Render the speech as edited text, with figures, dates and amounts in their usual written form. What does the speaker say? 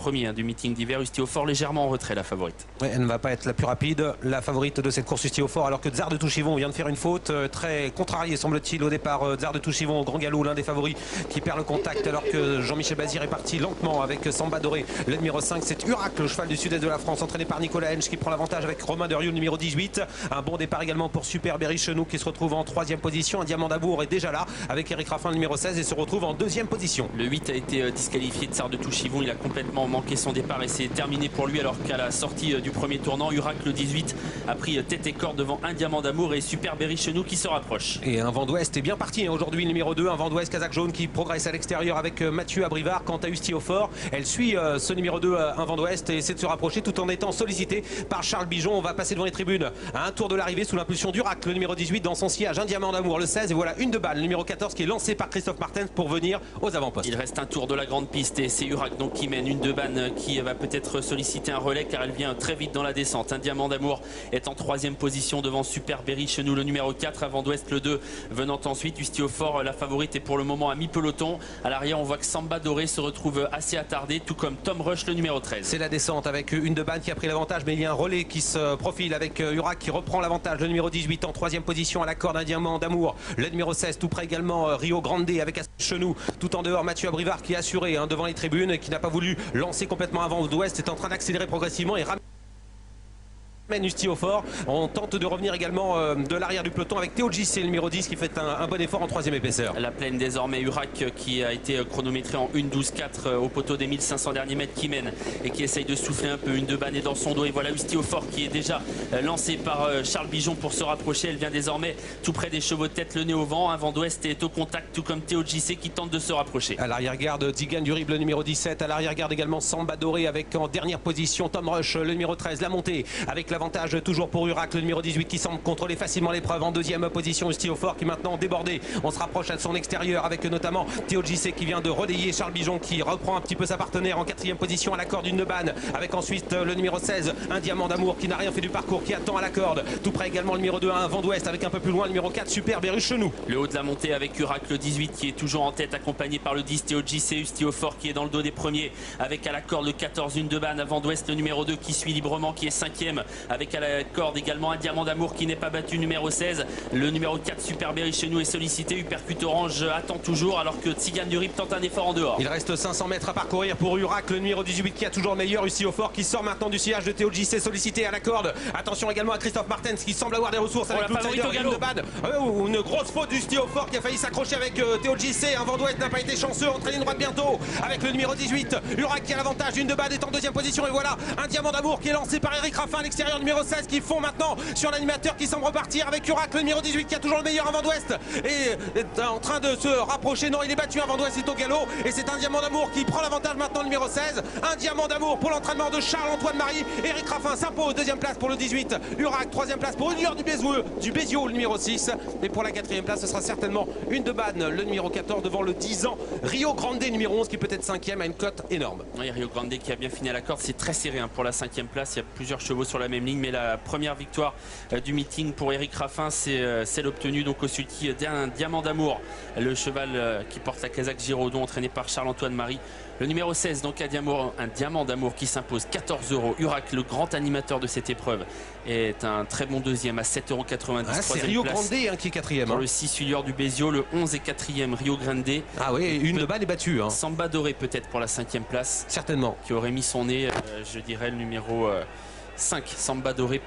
premier du meeting d'hiver. Ustio-Fort légèrement en retrait, la favorite. Ouais, elle ne va pas être la plus rapide, la favorite de cette course Ustio-Fort, alors que Tsar de Touchivon vient de faire une faute très contrariée, semble-t-il, au départ. Tsar de Touchivon au grand galop, l'un des favoris qui perd le contact, alors que Jean-Michel Bazir est parti lentement avec Samba Doré. Le numéro 5, c'est Urac, le cheval du sud-est de la France, entraîné par Nicolas Hench, qui prend l'avantage avec Romain Derieux, le numéro 18. Un bon départ également pour Super Berry Chenou, qui se retrouve en 3e position. Un Diamant d'Amour est déjà là avec Eric Raffin, le numéro 16, et se retrouve en 2e position. Le 8 a été disqualifié de Tsar de Touchivon. Il a complètement manqué son départ et c'est terminé pour lui, alors qu'à la sortie du premier tournant, Urac, le 18, a pris tête et corps devant Un Diamant d'Amour et Super Berry Chenou qui se rapproche. Et un vent d'ouest est bien parti aujourd'hui, le numéro 2, un vent d'ouest Kazakh jaune qui progresse à l'extérieur avec Mathieu Abrivard. Quant à Ustio-Fort, elle suit ce numéro 2, un vent d'ouest, et essaie de se rapprocher tout en étant sollicité par Charles Bijon. On va passer devant les tribunes à un tour de l'arrivée sous l'impulsion d'Urac, le numéro 18, dans son sillage. Un Diamant d'Amour, le 16, et voilà une de balle, le numéro 14, qui est lancé par Christophe Martens pour venir aux avant-postes. Il reste un tour de la grande piste et c'est Urac donc qui mène. Une de Banne qui va peut-être solliciter un relais car elle vient très vite dans la descente. Un Diamant d'Amour est en 3e position devant Super Berry Chenou, le numéro 4. Avant d'Ouest, le 2 venant ensuite. Ustio-Fort, la favorite, est pour le moment à mi-peloton. À l'arrière, on voit que Samba Doré se retrouve assez attardé, tout comme Tom Rush, le numéro 13. C'est la descente avec une de Banne qui a pris l'avantage, mais il y a un relais qui se profile avec Urac qui reprend l'avantage. Le numéro 18 en 3e position à la corde. Un Diamant d'Amour. Le numéro 16 tout près également, Rio Grande avec Chenou. Tout en dehors, Mathieu Abrivard qui est assuré devant les tribunes, qui n'a pas voulu lancer complètement avant d'Ouest, est en train d'accélérer progressivement et ramène Ustio-Fort. On tente de revenir également de l'arrière du peloton avec Théo JC, le numéro 10, qui fait un bon effort en 3e épaisseur. La plaine désormais, Urac qui a été chronométré en 1:12.4 au poteau des 1500 derniers mètres, qui mène et qui essaye de souffler un peu. Une de Banne est dans son dos et voilà Ustio-Fort qui est déjà lancé par Charles Bijon pour se rapprocher. Elle vient désormais tout près des chevaux de tête, le nez au vent. Un vent d'ouest est au contact, tout comme Théo JC qui tente de se rapprocher. À l'arrière-garde, Tzigane du Rib, le numéro 17. À l'arrière-garde également Samba Doré avec en dernière position Tom Rush, le numéro 13. La montée avec l'avantage toujours pour Urac, le numéro 18, qui semble contrôler facilement l'épreuve. En 2e position, Ustio-Fort qui maintenant débordé. On se rapproche à son extérieur avec notamment Théo JC qui vient de relayer Charles Bijon, qui reprend un petit peu sa partenaire en 4e position à la corde. Une de Banne avec ensuite le numéro 16, Un Diamant d'Amour, qui n'a rien fait du parcours, qui attend à la corde. Tout près également le numéro 2, un vent d'ouest avec un peu plus loin le numéro 4, Super Berry Chenou. Le haut de la montée avec Urac, le 18, qui est toujours en tête, accompagné par le 10 Théo JC. Ustio-Fort qui est dans le dos des premiers avec à la corde le 14, Une de Banne. Avant d'ouest, le numéro 2 qui suit librement, qui est 5e avec à la corde également Un Diamant d'Amour qui n'est pas battu, numéro 16. Le numéro 4, Super Berry Chenou, est sollicité. Uppercut Orange attend toujours, alors que Tzigane du Rib tente un effort en dehors. Il reste 500 mètres à parcourir pour Urac, le numéro 18, qui a toujours le meilleur. Ustio-Fort qui sort maintenant du sillage de Théo JC, sollicité à la corde. Attention également à Christophe Martens qui semble avoir des ressources avec l'outsider de Banne. Une grosse faute d'Ustio-Fort qui a failli s'accrocher avec Théo JC. Un vent d'ouest n'a pas été chanceux, entraîné droite bientôt avec le numéro 18. Urac qui a l'avantage. Une de Banne est en 2e position et voilà Un Diamant d'Amour qui est lancé par Eric Raffin à l'extérieur, numéro 16, qui fond maintenant sur l'animateur, qui semble repartir avec Urac, le numéro 18, qui a toujours le meilleur. Un vent d'ouest et est en train de se rapprocher. Non, il est battu. Un vent d'ouest est au galop et c'est Un Diamant d'Amour qui prend l'avantage maintenant, le numéro 16. Un Diamant d'Amour pour l'entraînement de Charles-Antoine Marie. Eric Raffin s'impose, 2e place pour le 18. Urac, 3e place pour Union du Bézieux, le numéro 6. Et pour la 4e place, ce sera certainement Une de Banne, le numéro 14, devant le 10 ans Rio Grande, numéro 11, qui peut être 5e à une cote énorme. Oui, Rio Grande qui a bien fini à la corde. C'est très serré pour la 5e place. Il y a plusieurs chevaux sur la même ligne, mais la première victoire du meeting pour Eric Raffin, c'est celle obtenue donc au sulky d'un Diamant d'Amour, le cheval qui porte la casaque Giraudon, entraîné par Charles-Antoine Marie. Le numéro 16, donc un Diamant d'Amour qui s'impose 14 €. Urac, le grand animateur de cette épreuve, est un très bon 2e à 7,90 €. Ah, c'est Rio Grande qui est 4e. Dans le 6, Ulior du Bézieux, le 11 est 4e, Rio Grande. Ah oui, Une de Banne est battue. Samba Doré peut-être pour la 5e place. Certainement. Qui aurait mis son nez, je dirais le numéro 5, Samba Doré.